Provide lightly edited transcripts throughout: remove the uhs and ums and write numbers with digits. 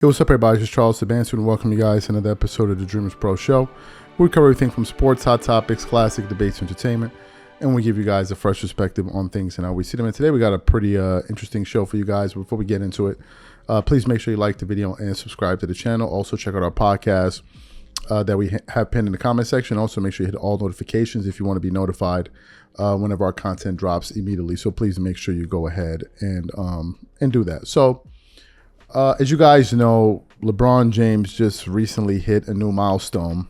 Hey, what's up, everybody? It's Charles Sebastian, and welcome you guys to another episode of the DREAMERSPRO show. We cover everything from sports, hot topics, classic debates, entertainment, and we give you guys a fresh perspective on things and how we see them. And today we got a pretty interesting show for you guys. Before we get into it, please make sure you like the video and subscribe to the channel. Also, check out our podcast that we have pinned in the comment section. Also, make sure you hit all notifications if you want to be notified whenever our content drops immediately. So please make sure you go ahead and do that. So, as you guys know, LeBron James just recently hit a new milestone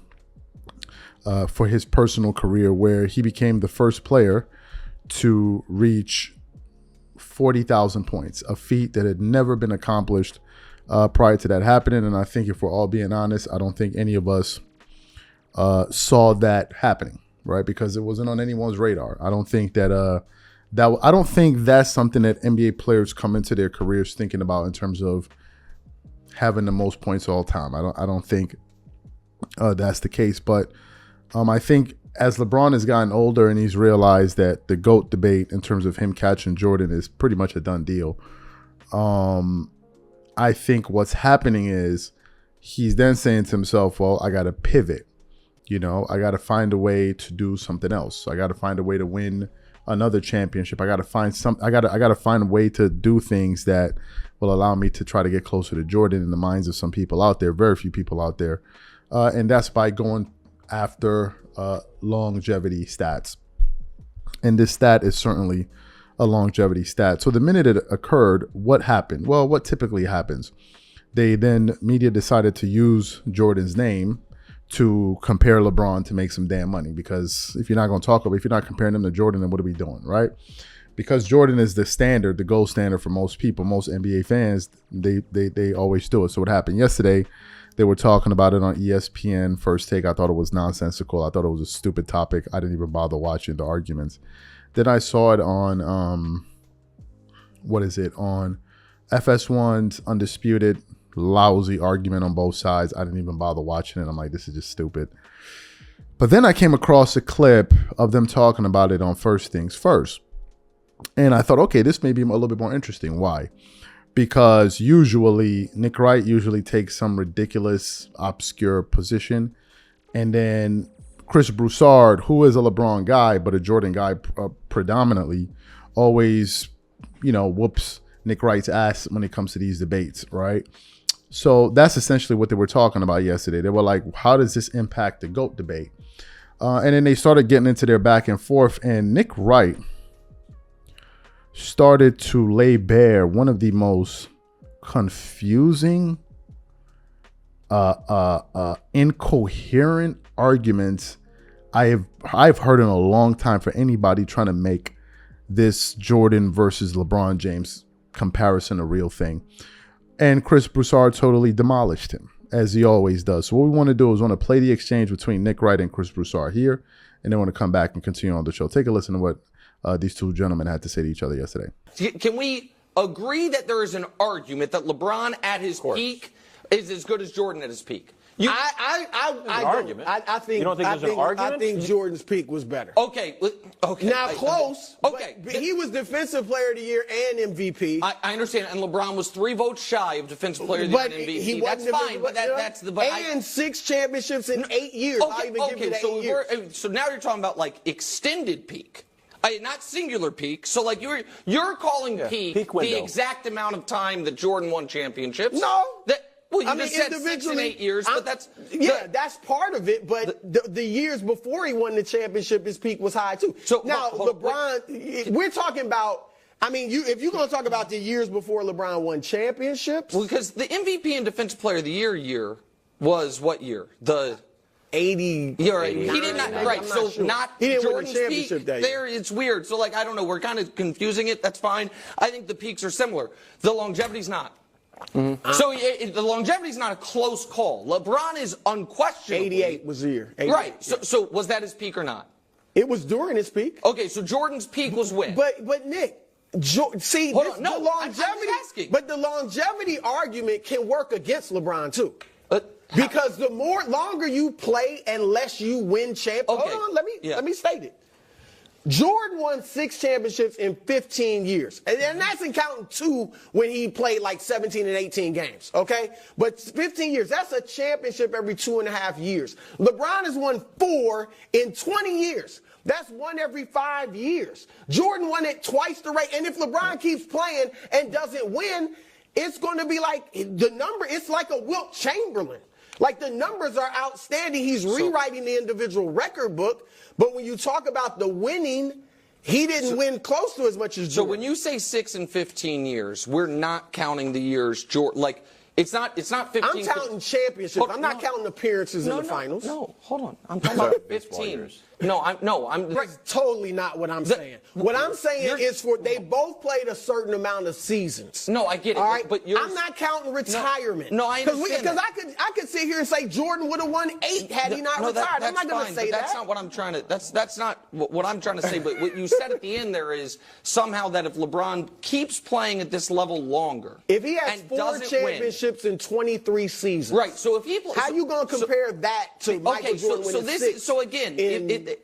for his personal career, where he became the first player to reach 40,000 points, a feat that had never been accomplished prior to that happening. And I think, if we're all being honest, I don't think any of us saw that happening, right? Because it wasn't on anyone's radar. I don't think that I don't think that's something that NBA players come into their careers thinking about in terms of having the most points all time. I don't think that's the case. But I think as LeBron has gotten older and he's realized that the GOAT debate in terms of him catching Jordan is pretty much a done deal, I think what's happening is he's then saying to himself, well, I got to pivot. You know, I got to find a way to do something else. I got to find a way to win another championship. I got to find I got to find a way to do things that will allow me to try to get closer to Jordan in the minds of some people out there, very few people out there. And that's by going after longevity stats. And this stat is certainly a longevity stat. So the minute it occurred, what happened? Well, what typically happens? Media decided to use Jordan's name to compare LeBron to make some damn money, because if you're not going to talk about, if you're not comparing them to Jordan, then what are we doing, right? Because Jordan is the standard, the gold standard for most people, most NBA fans, they always do it. So what happened yesterday, they were talking about it on ESPN First Take. I thought it was nonsensical. I thought it was a stupid topic. I didn't even bother watching the arguments. Then I saw it on, on FS1's Undisputed. Lousy argument on both sides. I didn't even bother watching it. I'm like, this is just stupid. But then I came across a clip of them talking about it on First Things First. And I thought, okay, this may be a little bit more interesting. Why? Because usually Nick Wright takes some ridiculous, obscure position. And then Chris Broussard, who is a LeBron guy, but a Jordan guy predominantly, always, whoops Nick Wright's ass when it comes to these debates, right? So that's essentially what they were talking about yesterday. They were like, how does this impact the GOAT debate? And then they started getting into their back and forth, and Nick Wright started to lay bare one of the most confusing, incoherent arguments I've heard in a long time for anybody trying to make this Jordan versus LeBron James comparison a real thing. And Chris Broussard totally demolished him, as he always does. So what we want to do is want to play the exchange between Nick Wright and Chris Broussard here, and then want to come back and continue on the show. Take a listen to what these two gentlemen had to say to each other yesterday. Can we agree that there is an argument that LeBron at his peak is as good as Jordan at his peak? I think Jordan's peak was better. Okay. Now close. Okay. But he was Defensive Player of the Year and MVP. I understand, and LeBron was 3 votes shy of Defensive Player of the Year and MVP. That's fine, but that's the. And 6 championships in 8 years. So now you're talking about like extended peak. Not singular peak. So like you're calling peak the exact amount of time that Jordan won championships. No. Well, you just said 6 and 8 years, but that's part of it. But the years before he won the championship, his peak was high too. So now LeBron, we're talking about. If you're going to talk about the years before LeBron won championships, because the MVP and Defensive Player of the year was what year? The 80. You're right. He did not. Right. So sure. Not he didn't Jordan's win the championship peak. that there, it's weird. So I don't know. We're kind of confusing it. That's fine. I think the peaks are similar. The longevity's not. Mm-hmm. So the longevity's not a close call. LeBron is unquestionably 88 was the year. Right. So was that his peak or not? It was during his peak. Okay. So Jordan's peak was when? But Nick, see, hold on. No, the longevity. But the longevity argument can work against LeBron too. Because the longer you play and less you win championships. Okay. Hold on. Let me state it. Jordan won 6 championships in 15 years. And that's in counting 2 when he played like 17 and 18 games, okay? But 15 years, that's a championship every 2.5 years. LeBron has won 4 in 20 years. That's 1 every 5 years. Jordan won it twice the rate. And if LeBron keeps playing and doesn't win, it's going to be like the number, it's like a Wilt Chamberlain. Like the numbers are outstanding. He's rewriting the individual record book. But when you talk about the winning, he didn't win close to as much as Jordan. So when you say 6 and 15 years, we're not counting the years Jordan. Like it's not 15. I'm counting championships. I'm not counting appearances in the finals. No, hold on. I'm talking about 15. That's totally not what I'm saying. What I'm saying is they both played a certain amount of seasons. No, I get it. All right, but I'm not counting retirement. No, I understand. Because I could sit here and say Jordan would have won 8 had he not retired. I'm not going to say that. That's not what I'm trying to. That's not what I'm trying to say. But what you said at the end there is somehow that if LeBron keeps playing at this level longer, if he has 4 championships in 23 seasons, right? So if he, how you going to compare that to Michael Jordan winning 6? So again,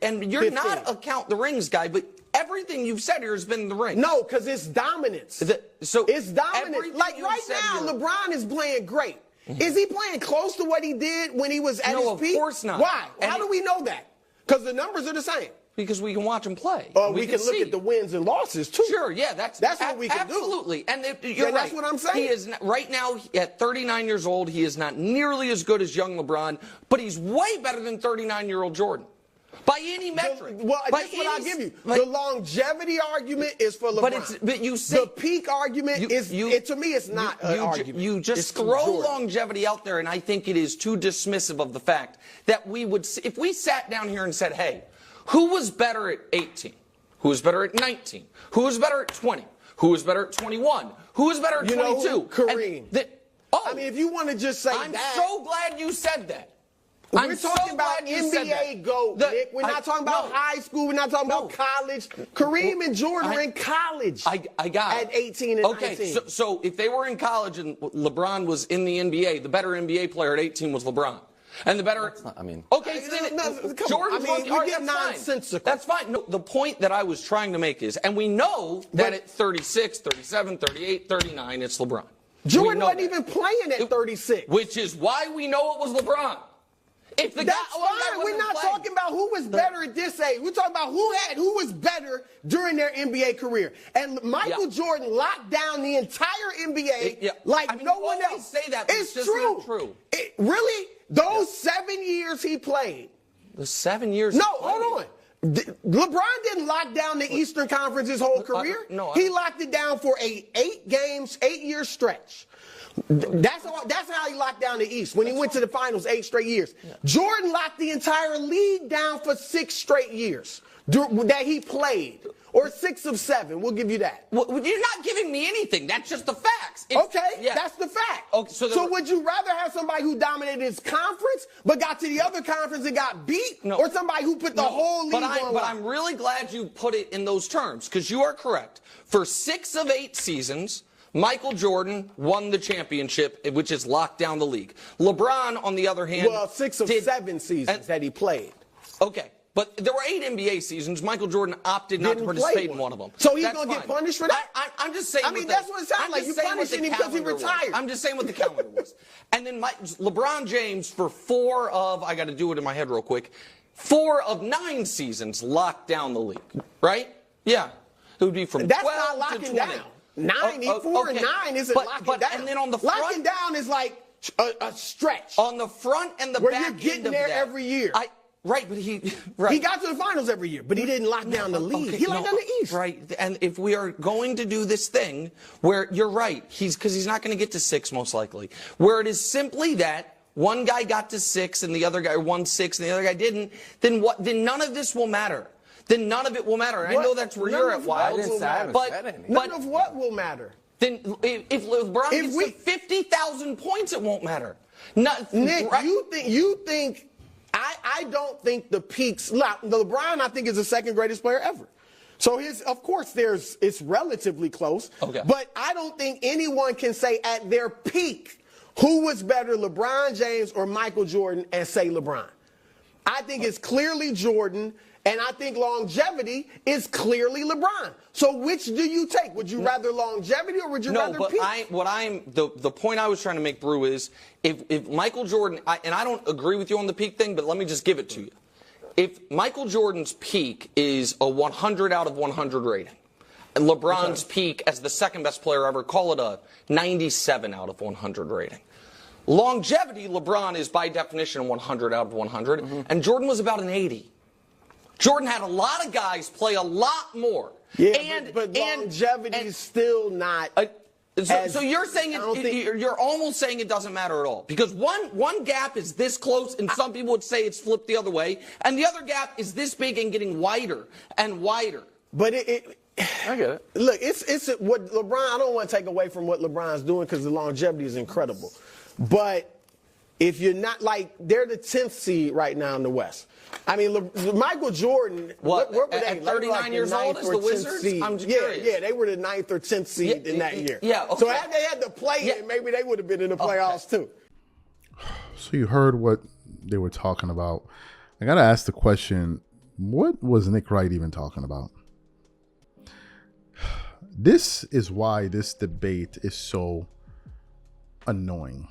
and you're 15. Not a count the rings guy, but everything you've said here has been in the ring. No, because it's dominance. It's dominance. Like right now, LeBron is playing great. Mm-hmm. Is he playing close to what he did when he was at his peak? No, of course not. Why? How do we know that? Because the numbers are the same. Because we can watch him play. We can look at the wins and losses too. Sure, yeah, that's what we can do. Absolutely, and you're right. That's what I'm saying. He is right now at 39 years old. He is not nearly as good as young LeBron, but he's way better than 39-year-old Jordan. By any metric. That's what I'll give you. The longevity argument is for LeBron. But you say the peak argument to me, it's not an argument. You just throw longevity out there, and I think it is too dismissive of the fact that we would, if we sat down here and said, hey, who was better at 18? Who was better at 19? Who was better at 20? Who was better at 21? Who was better at 22? Kareem. I mean, if you want to just say I'm so glad you said that. We're talking about NBA GOAT, Nick. We're not talking about high school. We're not talking about college. Kareem and Jordan were in college. I got it. At 18 and 19. Okay, so if they were in college and LeBron was in the NBA, the better NBA player at 18 was LeBron. And the better. Okay, you get nonsensical. That's fine. No, the point that I was trying to make is, and we know that at 36, 37, 38, 39, it's LeBron. Jordan wasn't even playing at 36. Which is why we know it was LeBron. That's fine. We're not talking about who was better at this age. We're talking about who was better during their NBA career. And Michael Jordan locked down the entire NBA no one else. Say that, it's just true. Not true. Really? Those 7 years he played. The 7 years? No, hold on. LeBron didn't lock down the Eastern Conference his whole career. He locked it down for a 8-year stretch. That's how he locked down the East when he went to the finals 8 straight years. Yeah. Jordan locked the entire league down for 6 straight years that he played. Or 6 of 7. We'll give you that. Well, you're not giving me anything. That's just the facts. That's the fact. Okay, so would you rather have somebody who dominated his conference but got to the other conference and got beat? No. Or somebody who put the whole league on? But I'm really glad you put it in those terms because you are correct. For 6 of 8 seasons, Michael Jordan won the championship, which is locked down the league. LeBron, on the other hand... Well, 6 of 7 seasons that he played. Okay. But there were 8 NBA seasons. Michael Jordan opted not to participate in one of them. So he's going to get punished for that? I'm just saying... I mean, that's what it sounds like. You're punishing him because he retired. I'm just saying what the calendar was. And then LeBron James, for 4 of... I got to do it in my head real quick. 4 of 9 seasons locked down the league. Right? Yeah. It would be from 12 to 20. That's not locking down. 4 and 9 isn't locking down. And then on the front, locking down is like a stretch. On the front and the back end where you're getting there every year. But he got to the finals every year, but he didn't lock down the league. He locked down the East. Right. And if we are going to do this thing where you're right, because he's not going to get to 6 most likely, where it is simply that one guy got to 6 and the other guy won 6 and the other guy didn't, then none of this will matter. Then none of it will matter. I know that's where you're at, Wild. But none of what will matter? Then if LeBron gets to 50,000 points, it won't matter. Nick, you think I don't think the peaks. LeBron, I think, is the 2nd greatest player ever. So of course, it's relatively close. Okay. But I don't think anyone can say at their peak who was better, LeBron James or Michael Jordan, and say LeBron. I think it's clearly Jordan. And I think longevity is clearly LeBron. So which do you take? Would you rather longevity or would you rather peak? The point I was trying to make, Brew, is if Michael Jordan, and I don't agree with you on the peak thing, but let me just give it to you. If Michael Jordan's peak is a 100 out of 100 rating, and LeBron's peak as the second best player ever, call it a 97 out of 100 rating. Longevity, LeBron is by definition 100 out of 100, and Jordan was about an 80. Jordan had a lot of guys play a lot more. Yeah, but longevity is still not. So you're saying you're almost saying it doesn't matter at all, because one gap is this close, and some people would say it's flipped the other way, and the other gap is this big and getting wider and wider. But I get it. Look, it's what LeBron. I don't want to take away from what LeBron's doing because the longevity is incredible. But if you're not they're the 10th seed right now in the West. I mean, Michael Jordan. What were they? At 39 years old as the Wizards? Seed. I'm curious. Yeah, they were the 9th or 10th seed in that year. Yeah. Okay. So had they had to play it, maybe they would have been in the playoffs too. So you heard what they were talking about. I gotta ask the question: what was Nick Wright even talking about? This is why this debate is so annoying.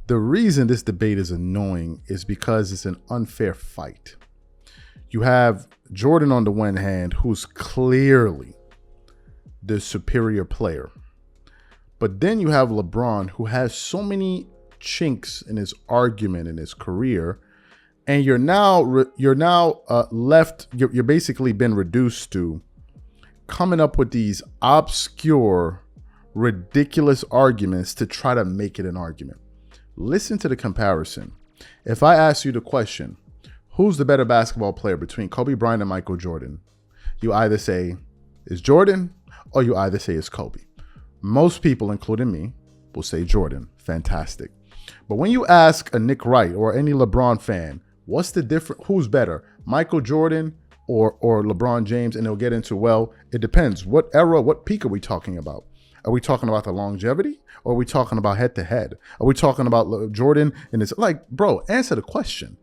The reason this debate is annoying is because it's an unfair fight. You have Jordan on the one hand, who's clearly the superior player. But then you have LeBron, who has so many chinks in his argument in his career. And you're basically been reduced to coming up with these obscure, ridiculous arguments to try to make it an argument. Listen to the comparison. If I ask you the question, who's the better basketball player between Kobe Bryant and Michael Jordan? You either say it's Jordan or you either say it's Kobe. Most people, including me, will say Jordan. Fantastic. But when you ask a Nick Wright or any LeBron fan, what's the difference? Who's better, Michael Jordan or LeBron James? And they'll get into, well, it depends. What era, what peak are we talking about? Are we talking about the longevity? Or are we talking about head to head? Are we talking about Jordan? And it's like, bro, answer the question.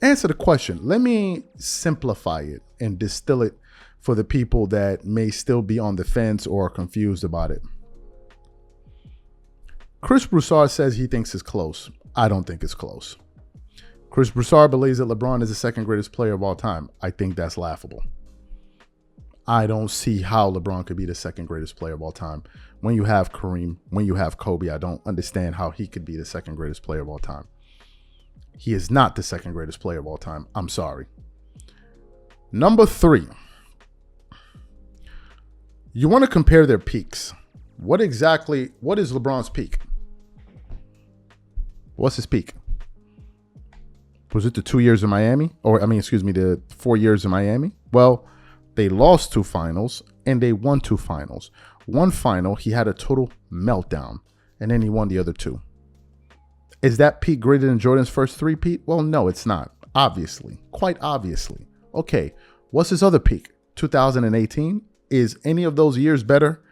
Answer the question. Let me simplify it and distill it for the people that may still be on the fence or are confused about it. Chris Broussard says he thinks it's close. I don't think it's close. Chris Broussard believes that LeBron is the second greatest player of all time. I think that's laughable. I don't see how LeBron could be the second greatest player of all time. When you have Kareem, when you have Kobe, I don't understand how he could be the second greatest player of all time. He is not the second greatest player of all time. I'm sorry. Number 3. You want to compare their peaks. What is LeBron's peak? What's his peak? Was it the 2 years in Miami? The 4 years in Miami? Well, they lost 2 finals and they won 2 finals. One final, he had a total meltdown, and then he won the other 2. Is that peak greater than Jordan's first 3 peak? Well, no, it's not. Obviously. Quite obviously. Okay, what's his other peak? 2018? Is any of those years better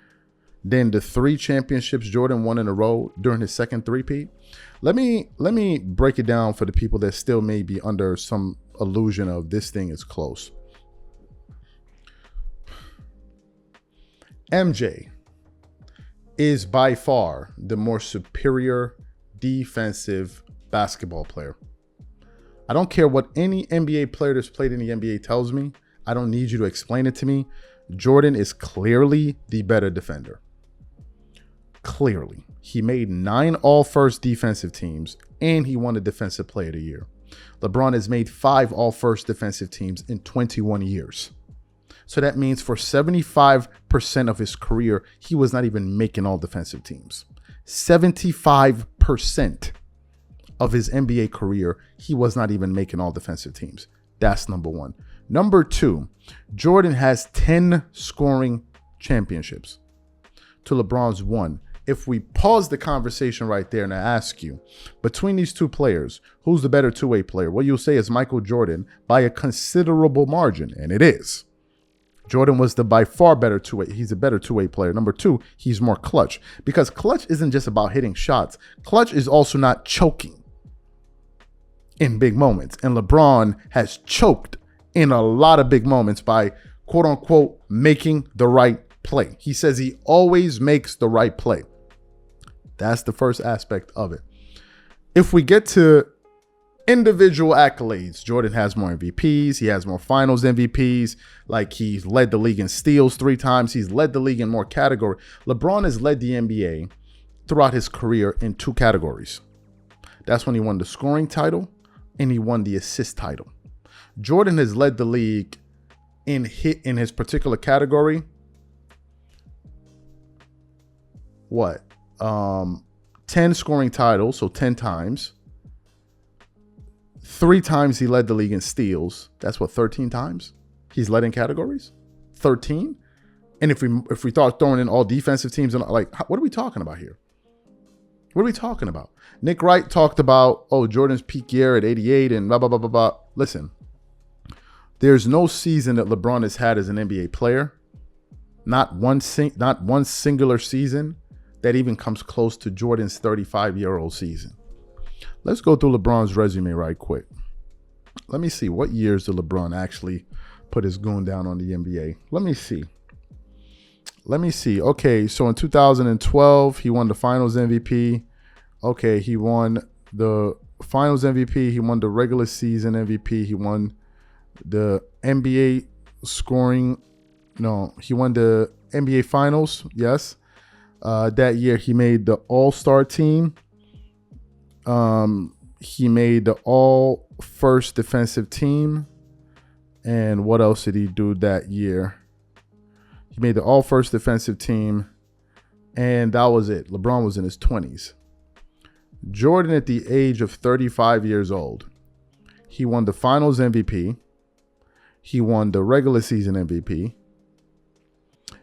than the 3 championships Jordan won in a row during his second 3-peat? Let me break it down for the people that still may be under some illusion of this thing is close. MJ is by far the more superior defensive basketball player. I don't care what any NBA player that's played in the NBA tells me. I don't need you to explain it to me. Jordan is clearly the better defender. Clearly. He made 9 all-first defensive teams, and he won the Defensive Player of the Year. LeBron has made 5 all-first defensive teams in 21 years. So that means for 75% of his career, he was not even making all defensive teams. 75% of his NBA career, he was not even making all defensive teams. That's number 1. Number 2, Jordan has 10 scoring championships to LeBron's 1. If we pause the conversation right there and I ask you, between these 2 players, who's the better two-way player? What you'll say is Michael Jordan by a considerable margin, and it is. Jordan was the by far better two-way. He's a better two-way player. Number 2, he's more clutch, because clutch isn't just about hitting shots. Clutch is also not choking in big moments. And LeBron has choked in a lot of big moments by, quote unquote, making the right play. He says he always makes the right play. That's the first aspect of it. If we get to individual accolades, Jordan has more MVPs. He has more finals MVPs. Like, he's led the league in steals 3 times. He's led the league in more categories. LeBron has led the NBA throughout his career in 2 categories. That's when he won the scoring title and he won the assist title. Jordan has led the league in his particular category. 10 scoring titles, so 10 times. 3 times he led the league in steals. That's 13 times he's led in categories. 13. And if we start throwing in all defensive teams, and like, what are we talking about here? What are we talking about? Nick Wright talked about, Jordan's peak year at 88 and blah, blah, blah, blah, blah. Listen, there's no season that LeBron has had as an NBA player, not one singular season, that even comes close to Jordan's 35-year-old season. Let's go through LeBron's resume right quick. Let me see. What years did LeBron actually put his goon down on the NBA? Let me see. Okay, so in 2012, he won the Finals MVP. Okay, he won the Finals MVP. He won the regular season MVP. He won the NBA scoring. No, he won the NBA Finals. Yes. That year, he made the All-Star team. He made the All-First Defensive Team. And what else did he do that year? He made the All-First Defensive Team. And that was it. LeBron was in his 20s. Jordan, at the age of 35 years old, he won the Finals MVP. He won the regular season MVP.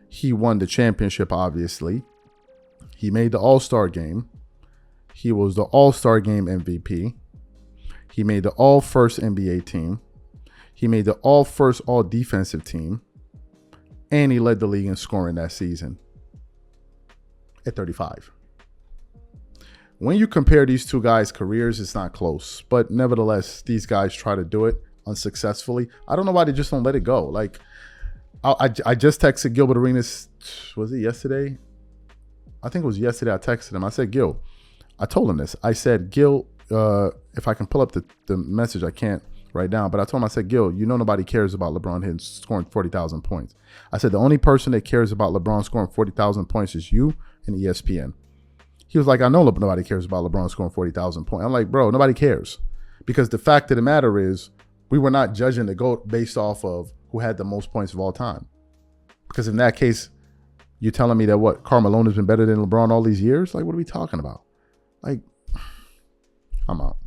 He won the championship, obviously. He made the All-Star game. He was the All-Star game MVP. He made the All-First NBA team. He made the All-First All-Defensive team. And he led the league in scoring that season at 35. When you compare these 2 guys' careers, it's not close. But nevertheless, these guys try to do it unsuccessfully. I don't know why they just don't let it go. Like, I just texted Gilbert Arenas, was it yesterday? I think it was yesterday. I texted him. I said, Gil, I told him this. I said, Gil, if I can pull up the message, I can't right now. But I told him, I said, Gil, nobody cares about LeBron scoring 40,000 points. I said, the only person that cares about LeBron scoring 40,000 points is you and ESPN. He was like, I know nobody cares about LeBron scoring 40,000 points. I'm like, bro, nobody cares. Because the fact of the matter is, we were not judging the GOAT based off of who had the most points of all time. Because in that case, you're telling me that Karl Malone has been better than LeBron all these years? Like, what are we talking about? Like, I'm out.